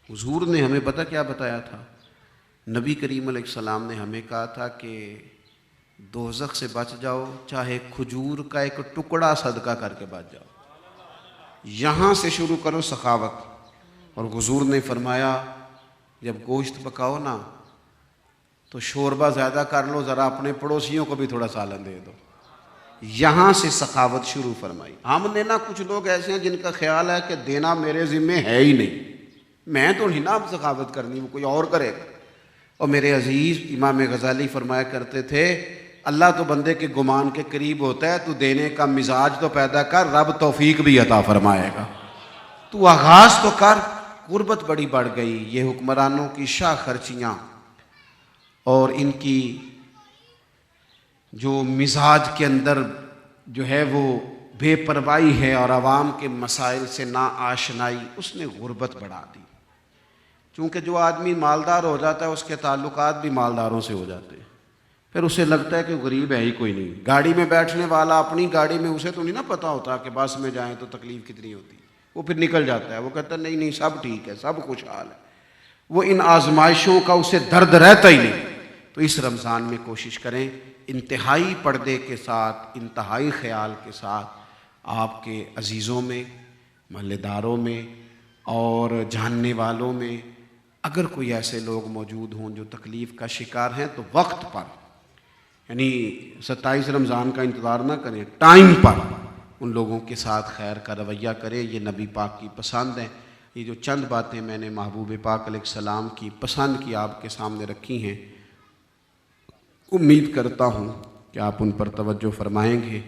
حضور نے ہمیں پتہ کیا بتایا تھا؟ نبی کریم علیہ السلام نے ہمیں کہا تھا کہ دوزخ سے بچ جاؤ چاہے کھجور کا ایک ٹکڑا صدقہ کر کے بچ جاؤ، یہاں سے شروع کرو سخاوت۔ اور حضور نے فرمایا جب گوشت پکاؤ نا تو شوربہ زیادہ کر لو، ذرا اپنے پڑوسیوں کو بھی تھوڑا سالن دے دو، یہاں سے سخاوت شروع فرمائی۔ ہم نے نا کچھ لوگ ایسے ہیں جن کا خیال ہے کہ دینا میرے ذمے ہے ہی نہیں، میں تو نہیں نا اب سخاوت کرنی، وہ کوئی اور کرے گا۔ اور میرے عزیز امام غزالی فرمایا کرتے تھے اللہ تو بندے کے گمان کے قریب ہوتا ہے، تو دینے کا مزاج تو پیدا کر، رب توفیق بھی عطا فرمائے گا، تو آغاز تو کر۔ غربت بڑی بڑھ گئی، یہ حکمرانوں کی شاہ خرچیاں اور ان کی جو مزاج کے اندر جو ہے وہ بے پرواہی ہے اور عوام کے مسائل سے نا آشنائی، اس نے غربت بڑھا دی۔ چونکہ جو آدمی مالدار ہو جاتا ہے اس کے تعلقات بھی مالداروں سے ہو جاتے ہیں، پھر اسے لگتا ہے کہ غریب ہے ہی کوئی نہیں۔ گاڑی میں بیٹھنے والا اپنی گاڑی میں اسے تو نہیں نا پتہ ہوتا کہ بس میں جائیں تو تکلیف کتنی ہوتی ہے، وہ پھر نکل جاتا ہے، وہ کہتا ہے نہیں نہیں سب ٹھیک ہے، سب خوشحال ہے، وہ ان آزمائشوں کا اسے درد رہتا ہی نہیں۔ تو اس رمضان میں کوشش کریں انتہائی پردے کے ساتھ، انتہائی خیال کے ساتھ آپ کے عزیزوں میں، محلے داروں میں اور جاننے والوں میں اگر کوئی ایسے لوگ موجود ہوں جو تکلیف کا شکار ہیں تو وقت پر، یعنی 27 رمضان کا انتظار نہ کریں، ٹائم پر ان لوگوں کے ساتھ خیر کا رویہ کریں۔ یہ نبی پاک کی پسند ہیں۔ یہ جو چند باتیں میں نے محبوب پاک علیہ السلام کی پسند کی آپ کے سامنے رکھی ہیں، امید کرتا ہوں کہ آپ ان پر توجہ فرمائیں گے۔